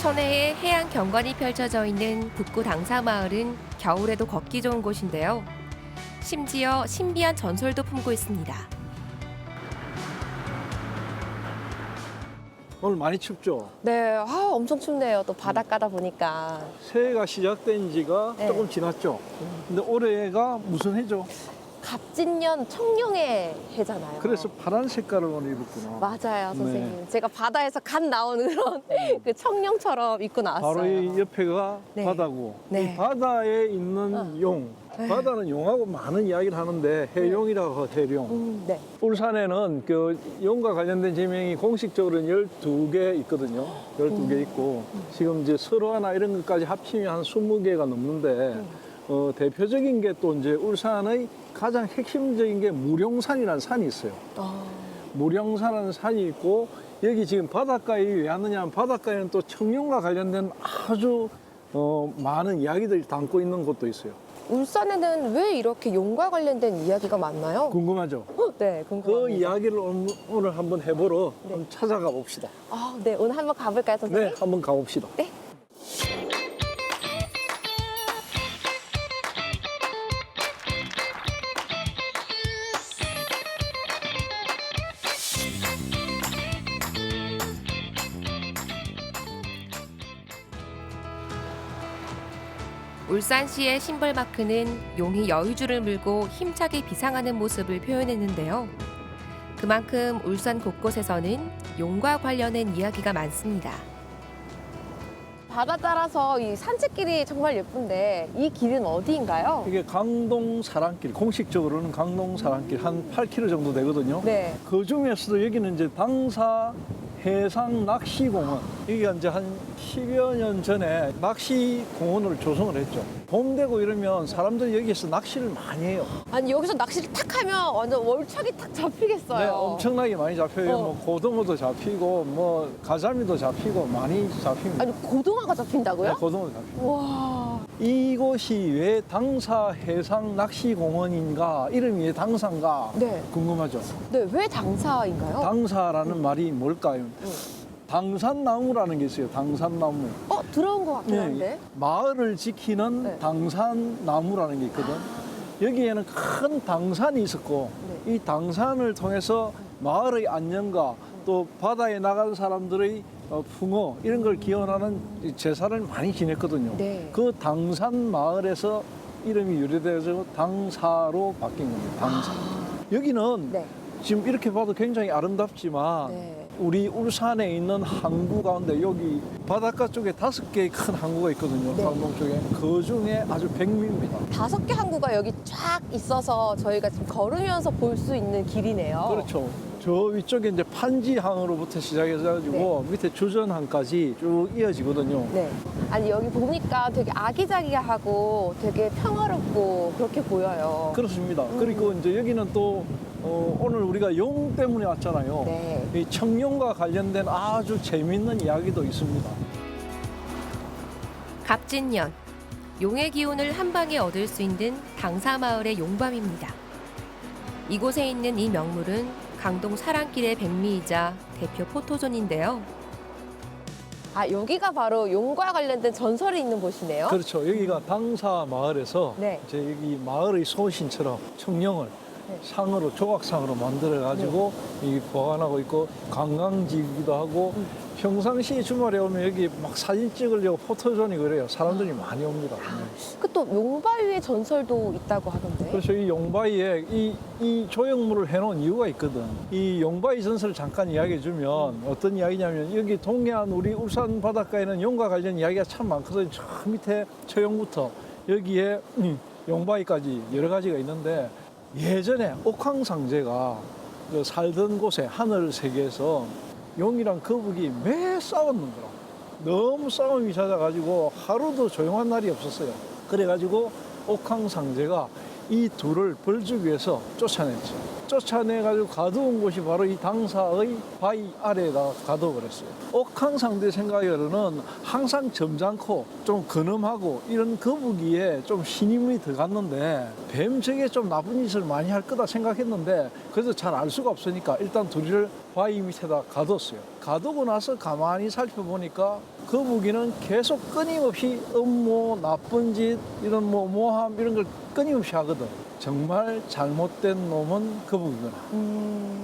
천혜의 해안 경관이 펼쳐져 있는 북구 당사마을은 겨울에도 걷기 좋은 곳인데요. 심지어 신비한 전설도 품고 있습니다. 오늘 많이 춥죠? 네, 엄청 춥네요. 또 바닷가다 보니까. 새해가 시작된 지가 네. 조금 지났죠? 근데 올해가 무슨 해죠? 갑진년 청룡의 해잖아요. 그래서 파란 색깔을 오늘 입었구나. 맞아요, 선생님. 네. 제가 바다에서 갓 나오는 그런 그 청룡처럼 입고 나왔어요. 바로 이 옆에가 네. 바다고, 네. 이 바다에 있는 용, 바다는 용하고 많은 이야기를 하는데 해룡이라고 하고 해룡. 네. 울산에는 그 용과 관련된 지명이 공식적으로는 12개 있거든요. 12개 있고 지금 이제 설화나 이런 것까지 합치면 한 20개가 넘는데 대표적인 게 또 이제 울산의 가장 핵심적인 게 무룡산이라는 산이 있어요. 무룡산이라는 산이 있고 여기 지금 바닷가에 왜 왔느냐 하면 바닷가에는 또 청룡과 관련된 아주 많은 이야기들이 담고 있는 곳도 있어요. 울산에는 왜 이렇게 용과 관련된 이야기가 많나요? 궁금하죠? 네, 그 궁금합니다. 이야기를 오늘 한번 해보러 한번 찾아가 봅시다. 네, 오늘 한번 가볼까요, 선생님? 네, 한번 가봅시다. 네. 울산시의 심벌마크는 용이 여의주를 물고 힘차게 비상하는 모습을 표현했는데요. 그만큼 울산 곳곳에서는 용과 관련된 이야기가 많습니다. 바다 따라서 이 산책길이 정말 예쁜데 이 길은 어디인가요? 이게 강동사랑길, 공식적으로는 강동사랑길 한 8km 정도 되거든요. 네. 그 중에서도 여기는 이제 당사 해상 낚시공원. 여기가 이제 한 10여 년 전에 낚시공원을 조성을 했죠. 봄 되고 이러면 사람들이 여기서 낚시를 많이 해요. 아니 여기서 낚시를 탁 하면 완전 월척이 탁 잡히겠어요. 네, 엄청나게 많이 잡혀요. 어. 뭐 고등어도 잡히고, 뭐 가자미도 잡히고 많이 잡힙니다. 아니 고등어가 잡힌다고요? 네, 고등어도 잡히고. 와. 이곳이 왜 당사 해상 낚시공원인가? 이름이 왜 당사인가? 네. 궁금하죠? 네, 왜 당사인가요? 당사라는 말이 뭘까요? 당산나무라는 게 있어요. 당산나무. 들어온 것 같긴 네, 한데. 마을을 지키는 네. 당산나무라는 게 있거든. 여기에는 큰 당산이 있었고 네. 이 당산을 통해서 마을의 안녕과 또 바다에 나간 사람들의 풍어 이런 걸 기원하는 제사를 많이 지냈거든요. 네. 그 당산 마을에서 이름이 유래돼서 당사로 바뀐 겁니다. 당사. 여기는 네. 지금 이렇게 봐도 굉장히 아름답지만 네. 우리 울산에 있는 항구 가운데 여기 바닷가 쪽에 5개의 큰 항구가 있거든요. 네. 강동 쪽에. 그 중에 아주 백미입니다. 5개 항구가 여기 쫙 있어서 저희가 지금 걸으면서 볼 수 있는 길이네요. 그렇죠. 저 위쪽에 이제 판지항으로부터 시작해가지고 밑에 주전항까지 쭉 이어지거든요. 네. 아니 여기 보니까 되게 아기자기하고 되게 평화롭고 그렇게 보여요. 그렇습니다. 그리고 이제 여기는 또 오늘 우리가 용 때문에 왔잖아요. 네. 이 청룡과 관련된 아주 재밌는 이야기도 있습니다. 갑진년, 용의 기운을 한 방에 얻을 수 있는 당사마을의 용밤입니다. 이곳에 있는 이 명물은 강동 사랑길의 백미이자 대표 포토존인데요. 여기가 바로 용과 관련된 전설이 있는 곳이네요. 그렇죠. 여기가 당사 마을에서 네. 이제 여기 마을의 소신처럼 청룡을 네. 상으로 조각상으로 만들어 가지고 이 보관하고 있고 관광지이기도 하고 평상시 주말에 오면 여기 막 사진 찍으려고 포토존이 그래요. 사람들이 많이 옵니다. 네. 그 또 용바위의 전설도 있다고 하던데. 그래서 이 용바위에 이 조형물을 해놓은 이유가 있거든. 이 용바위 전설을 잠깐 이야기해 주면 어떤 이야기냐면 여기 동해안 우리 울산 바닷가에는 용과 관련 이야기가 참 많거든요. 저 밑에 처형부터 여기에 용바위까지 여러 가지가 있는데 예전에 옥황상제가 그 살던 곳에 하늘 세계에서 용이랑 거북이 매 싸웠는 거라. 너무 싸움이 잦아가지고 하루도 조용한 날이 없었어요. 그래가지고 옥황상제가 이 둘을 벌 주기 위해서 쫓아냈죠. 쫓아내가지고 가두은 곳이 바로 이 당사의 바위 아래에다 가둬버렸어요. 옥황상제 생각으로는 항상 점잖고 좀 근엄하고 이런 거북이에 좀 신임이 들어갔는데 뱀적에 좀 나쁜 짓을 많이 할 거다 생각했는데 그래도 잘 알 수가 없으니까 일단 둘이를 바위 밑에다 가뒀어요. 가두고 나서 가만히 살펴보니까 거북이는 계속 끊임없이 음모, 나쁜 짓, 이런 뭐 모함 이런 걸 끊임없이 하거든. 정말 잘못된 놈은 거북이구나.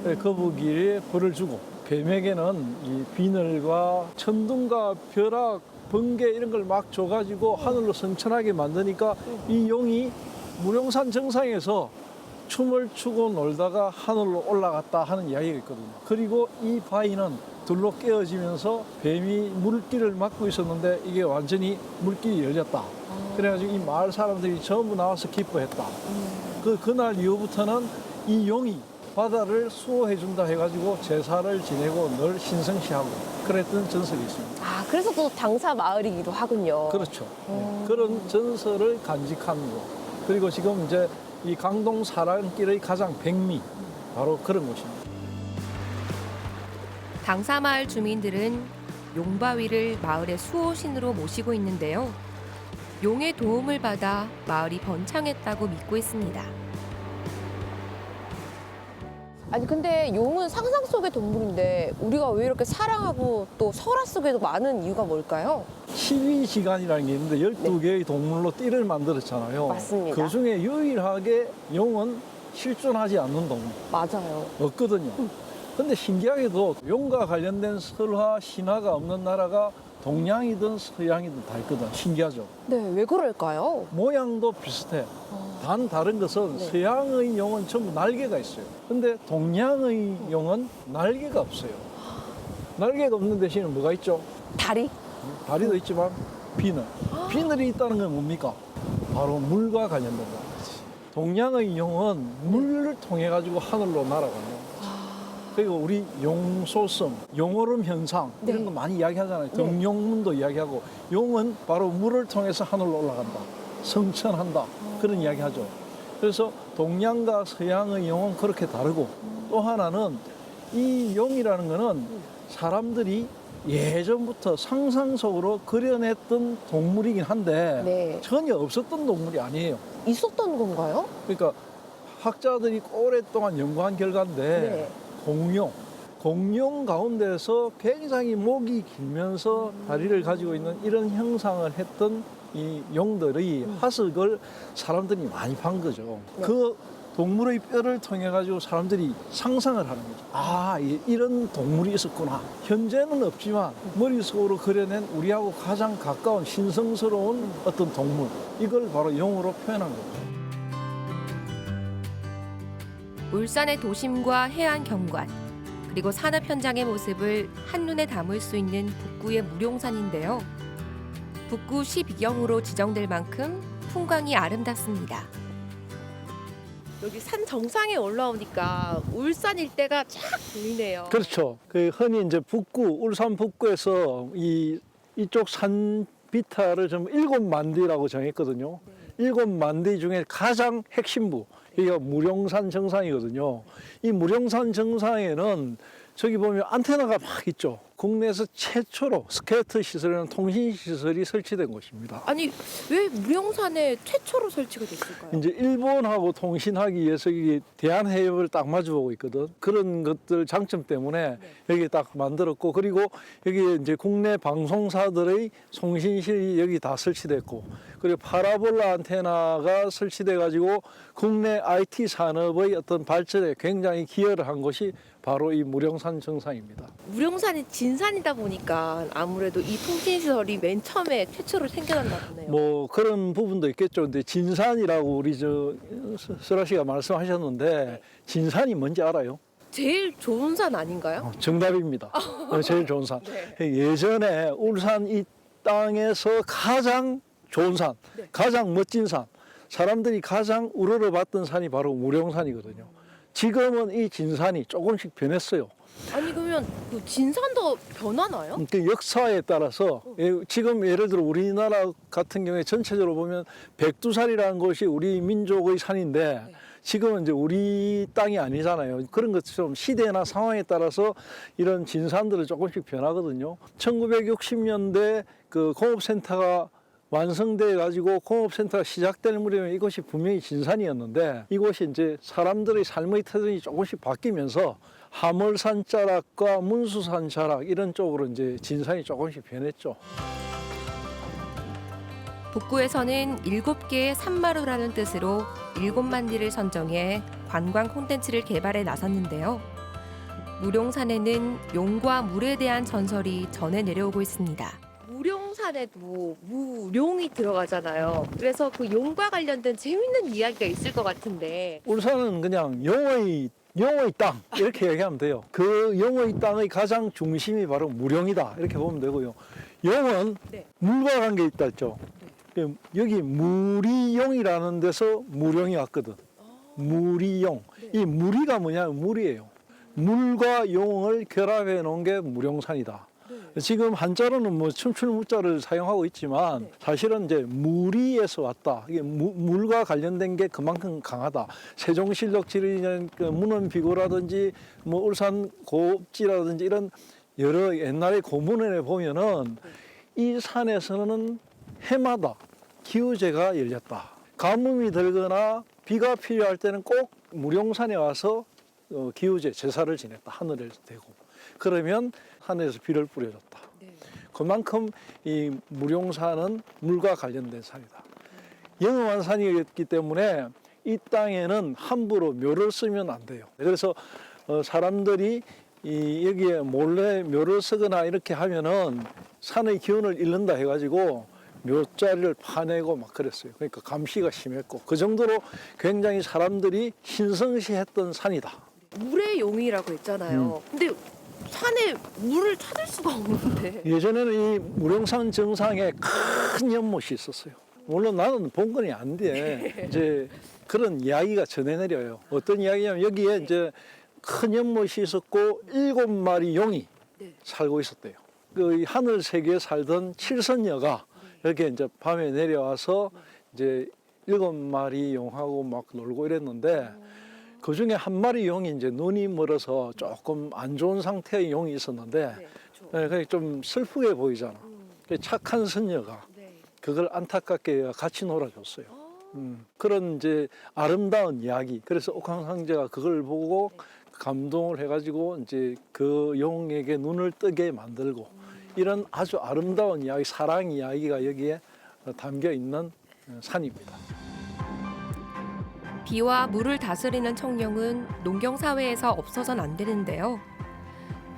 그래서 거북이에 벌을 주고, 뱀에게는 이 비늘과 천둥과 벼락, 번개 이런 걸 막 줘가지고 하늘로 성천하게 만드니까 이 용이 무령산 정상에서 춤을 추고 놀다가 하늘로 올라갔다 하는 이야기가 있거든요. 그리고 이 바위는 둘로 깨어지면서 뱀이 물길을 막고 있었는데 이게 완전히 물길이 열렸다. 그래가지고 이 마을 사람들이 전부 나와서 기뻐했다. 그날 이후부터는 이 용이 바다를 수호해준다 해가지고 제사를 지내고 늘 신성시하고 그랬던 전설이 있습니다. 아, 그래서 또 당사 마을이기도 하군요. 그렇죠. 네. 그런 전설을 간직한 거. 그리고 지금 이제 이 강동 사랑길의 가장 백미, 바로 그런 곳입니다. 당사마을 주민들은 용바위를 마을의 수호신으로 모시고 있는데요. 용의 도움을 받아 마을이 번창했다고 믿고 있습니다. 아니 근데 용은 상상 속의 동물인데 우리가 왜 이렇게 사랑하고 또 설화 속에도 많은 이유가 뭘까요? 12지간이라는 게 있는데 12개의 동물로 띠를 만들었잖아요. 맞습니다. 그 중에 유일하게 용은 실존하지 않는 동물 맞아요. 없거든요. 근데 신기하게도 용과 관련된 설화, 신화가 없는 나라가 동양이든 서양이든 다 있거든. 신기하죠. 네, 왜 그럴까요? 모양도 비슷해. 단 다른 것은 네. 서양의 용은 전부 날개가 있어요. 근데 동양의 용은 날개가 없어요. 날개가 없는 대신에 뭐가 있죠? 다리? 다리도 있지만 비늘. 비늘이 있다는 건 뭡니까? 바로 물과 관련된 거. 동양의 용은 물을 통해 가지고 하늘로 날아가요. 그리고 우리 용소성, 용오름 현상 이런 네. 거 많이 이야기하잖아요. 등용문도 이야기하고 용은 바로 물을 통해서 하늘로 올라간다. 성천한다. 그런 이야기하죠. 그래서 동양과 서양의 용은 그렇게 다르고 또 하나는 이 용이라는 거는 사람들이 예전부터 상상 속으로 그려냈던 동물이긴 한데 네. 전혀 없었던 동물이 아니에요. 있었던 건가요? 그러니까 학자들이 오랫동안 연구한 결과인데 네. 공룡 가운데서 굉장히 목이 길면서 다리를 가지고 있는 이런 형상을 했던 이 용들의 화석을 사람들이 많이 판 거죠. 네. 그 동물의 뼈를 통해 가지고 사람들이 상상을 하는 거죠. 아, 이런 동물이 있었구나. 현재는 없지만 머릿속으로 그려낸 우리하고 가장 가까운 신성스러운 어떤 동물. 이걸 바로 용으로 표현한 거죠. 울산의 도심과 해안 경관, 그리고 산업 현장의 모습을 한눈에 담을 수 있는 북구의 무룡산인데요. 북구 12경으로 지정될 만큼 풍광이 아름답습니다. 여기 산 정상에 올라오니까 울산 일대가 쫙 보이네요. 그렇죠. 그 흔히 이제 북구, 울산 북구에서 이쪽 산 비탈을 좀 7만디라고 정했거든요. 7만디 중에 가장 핵심부, 여기가 무룡산 정상이거든요. 이 무룡산 정상에는 저기 보면 안테나가 막 있죠. 국내에서 최초로 스케이트 시설이나 통신 시설이 설치된 곳입니다. 아니 왜 무령산에 최초로 설치가 됐을까요? 이제 일본하고 통신하기 위해서 이게 대한해협을 딱 마주보고 있거든. 그런 것들 장점 때문에 여기 딱 만들었고, 그리고 여기 이제 국내 방송사들의 송신실이 여기 다 설치됐고, 그리고 파라볼라 안테나가 설치돼 가지고 국내 IT 산업의 어떤 발전에 굉장히 기여를 한 것이 바로 이 무령산 정상입니다. 무령산이 진산이다 보니까 아무래도 이 통신시설이 맨 처음에 최초로 생겨났나 보네요. 뭐 그런 부분도 있겠죠. 근데 진산이라고 우리 설아 씨가 말씀하셨는데 진산이 뭔지 알아요? 제일 좋은 산 아닌가요? 정답입니다. 제일 좋은 산. 네. 예전에 울산 이 땅에서 가장 좋은 산, 네. 가장 멋진 산, 사람들이 가장 우러러봤던 산이 바로 무령산이거든요. 지금은 이 진산이 조금씩 변했어요. 아니 그러면 그 진산도 변하나요? 그 역사에 따라서 지금 예를 들어 우리나라 같은 경우에 전체적으로 보면 백두산이라는 곳이 우리 민족의 산인데 지금은 이제 우리 땅이 아니잖아요. 그런 것처럼 시대나 상황에 따라서 이런 진산들은 조금씩 변하거든요. 1960년대 그 공업센터가 완성돼 가지고 공업센터가 시작될 무렵에 이곳이 분명히 진산이었는데 이곳이 이제 사람들의 삶의 터전이 조금씩 바뀌면서 하물산 자락과 문수산 자락 이런 쪽으로 이제 진산이 조금씩 변했죠. 북구에서는 7개의 산마루라는 뜻으로 7만리를 선정해 관광 콘텐츠를 개발해 나섰는데요. 무룡산에는 용과 물에 대한 전설이 전해 내려오고 있습니다. 무룡산에도 무룡이 들어가잖아요. 그래서 그 용과 관련된 재밌는 이야기가 있을 것 같은데. 울산은 그냥 용의 땅 이렇게 얘기하면 돼요. 그 용의 땅의 가장 중심이 바로 무룡이다 이렇게 보면 되고요. 용은 네. 물과 관계 있다 했죠. 여기 무리용이라는 데서 무룡이 왔거든. 무리용. 이 무리가 뭐냐면 물이에요. 물과 용을 결합해 놓은 게 무룡산이다. 지금 한자로는 뭐 춤출 무자를 사용하고 있지만 사실은 이제 무리에서 왔다. 이게 물과 관련된 게 그만큼 강하다. 세종실록 지리는 그 문헌비고라든지 뭐 울산 고업지라든지 이런 여러 옛날의 고문에 보면은 이 산에서는 해마다 기우제가 열렸다. 가뭄이 들거나 비가 필요할 때는 꼭 무룡산에 와서 기우제 제사를 지냈다. 하늘에 대고. 그러면 하늘에서 비를 뿌려줬다. 그만큼 이 무룡산은 물과 관련된 산이다. 영험한 산이었기 때문에 이 땅에는 함부로 묘를 쓰면 안 돼요. 그래서 사람들이 여기에 몰래 묘를 쓰거나 이렇게 하면은 산의 기운을 잃는다 해가지고 묘자리를 파내고 막 그랬어요. 그러니까 감시가 심했고 그 정도로 굉장히 사람들이 신성시했던 산이다. 물의 용이라고 했잖아요. 근데 산에 물을 찾을 수가 없는데. 예전에는 이 무룡산 정상에 큰 연못이 있었어요. 물론 나는 본 건 안 돼. 이제 그런 이야기가 전해 내려요. 어떤 이야기냐면 여기에 이제 큰 연못이 있었고 7마리 용이 살고 있었대요. 그 하늘 세계에 살던 칠선녀가 이렇게 이제 밤에 내려와서 이제 7마리 용하고 막 놀고 이랬는데 그 중에 한 마리 용이 이제 눈이 멀어서 조금 안 좋은 상태의 용이 있었는데 그게 좀 슬프게 보이잖아. 착한 선녀가 그걸 안타깝게 같이 놀아줬어요. 그런 이제 아름다운 이야기. 그래서 옥황상제가 그걸 보고 감동을 해가지고 이제 그 용에게 눈을 뜨게 만들고 이런 아주 아름다운 이야기, 사랑 이야기가 여기에 담겨 있는 산입니다. 비와 물을 다스리는 청룡은 농경사회에서 없어서는 안 되는데요.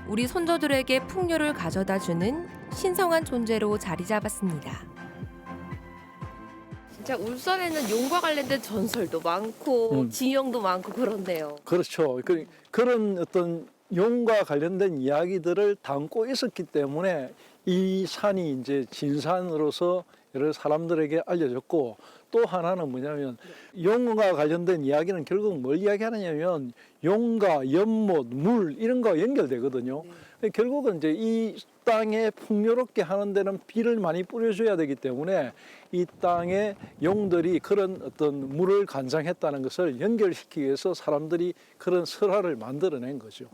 우리 선조들에게 풍요를 가져다 주는 신성한 존재로 자리 잡았습니다. 진짜 울산에는 용과 관련된 전설도 많고 진영도 많고 그런데요. 그렇죠. 그런 어떤 용과 관련된 이야기들을 담고 있었기 때문에 이 산이 이제 진산으로서 여러 사람들에게 알려졌고 또 하나는 뭐냐면 용과 관련된 이야기는 결국 뭘 이야기하느냐면 용과 연못, 물 이런 거와 연결되거든요. 결국은 이제 이 땅에 풍요롭게 하는 데는 비를 많이 뿌려줘야 되기 때문에 이 땅에 용들이 그런 어떤 물을 관장했다는 것을 연결시키기 위해서 사람들이 그런 설화를 만들어낸 거죠.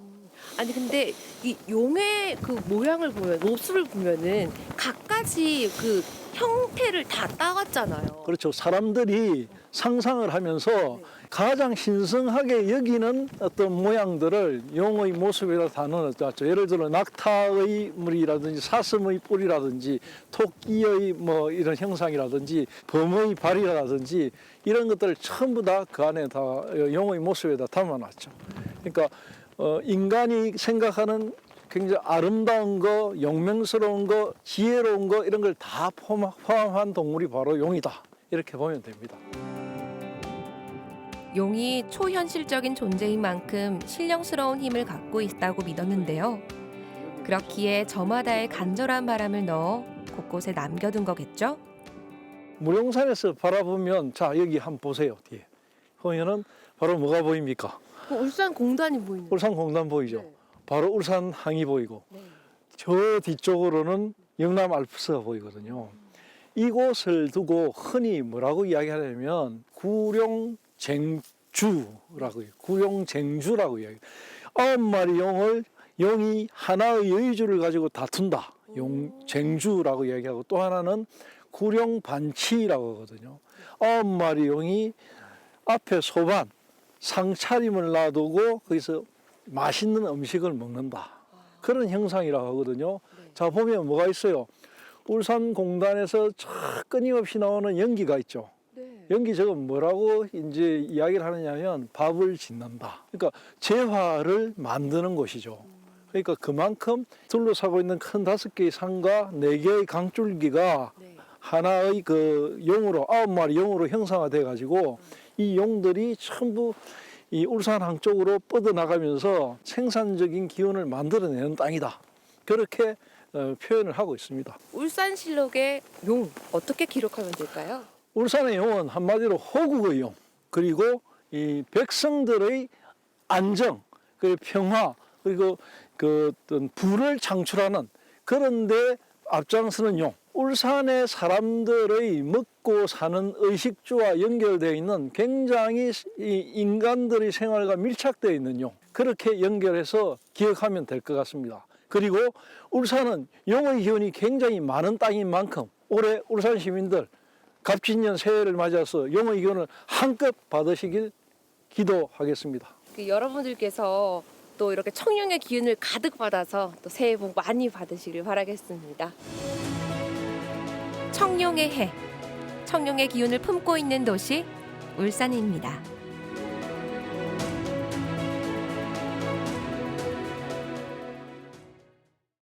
아니 근데 이 용의 그 모양을 보면 모습을 보면은 각가지 그 형태를 다 따왔잖아요. 그렇죠. 사람들이 상상을 하면서 가장 신성하게 여기는 어떤 모양들을 용의 모습에다 다 넣어놨죠. 예를 들어 낙타의 물이라든지 사슴의 뿔이라든지 토끼의 뭐 이런 형상이라든지 범의 발이라든지 이런 것들을 전부 다 그 안에 다 용의 모습에다 담아놨죠. 그러니까 인간이 생각하는 굉장히 아름다운 거, 영명스러운 거, 지혜로운 거 이런 걸 다 포함한 동물이 바로 용이다. 이렇게 보면 됩니다. 용이 초현실적인 존재인 만큼 신령스러운 힘을 갖고 있다고 믿었는데요. 그렇기에 저마다의 간절한 바람을 넣어 곳곳에 남겨둔 거겠죠? 무룡산에서 바라보면 자 여기 한번 보세요. 뒤에 보면은 바로 뭐가 보입니까? 그 울산 공단이 보이는. 울산 공단 보이죠? 네. 바로 울산항이 보이고 저 뒤쪽으로는 영남 알프스가 보이거든요. 이곳을 두고 흔히 뭐라고 이야기하냐면 구룡쟁주라고 해요. 구룡쟁주라고 이야기해요. 9마리 용이 하나의 여의주를 가지고 다툰다. 용쟁주라고 이야기하고 또 하나는 구룡반치라고 하거든요. 9마리 용이 앞에 소반, 상차림을 놔두고 거기서 맛있는 음식을 먹는다. 그런 형상이라고 하거든요. 네. 자, 보면 뭐가 있어요? 울산공단에서 끊임없이 나오는 연기가 있죠. 네. 연기 저건 뭐라고 이제 이야기를 하느냐면 밥을 짓는다. 그러니까 재화를 만드는 곳이죠. 그러니까 그만큼 둘러싸고 있는 큰 5개의 산과 4개의 강줄기가 네. 하나의 그 용으로 9마리 용으로 형상화돼 가지고 이 용들이 전부 이 울산항 쪽으로 뻗어나가면서 생산적인 기운을 만들어내는 땅이다. 그렇게 표현을 하고 있습니다. 울산실록의 용 어떻게 기록하면 될까요? 울산의 용은 한마디로 호국의 용, 그리고 이 백성들의 안정, 그리고 평화, 그리고 그 어떤 부를 창출하는 그런데 앞장서는 용. 울산의 사람들의 먹고 사는 의식주와 연결되어 있는 굉장히 이 인간들의 생활과 밀착되어 있는 용. 그렇게 연결해서 기억하면 될 것 같습니다. 그리고 울산은 용의 기운이 굉장히 많은 땅인 만큼 올해 울산 시민들 갑진년 새해를 맞아서 용의 기운을 한껏 받으시길 기도하겠습니다. 여러분들께서 또 이렇게 청룡의 기운을 가득 받아서 또 새해 복 많이 받으시길 바라겠습니다. 청룡의 해, 청룡의 기운을 품고 있는 도시 울산입니다.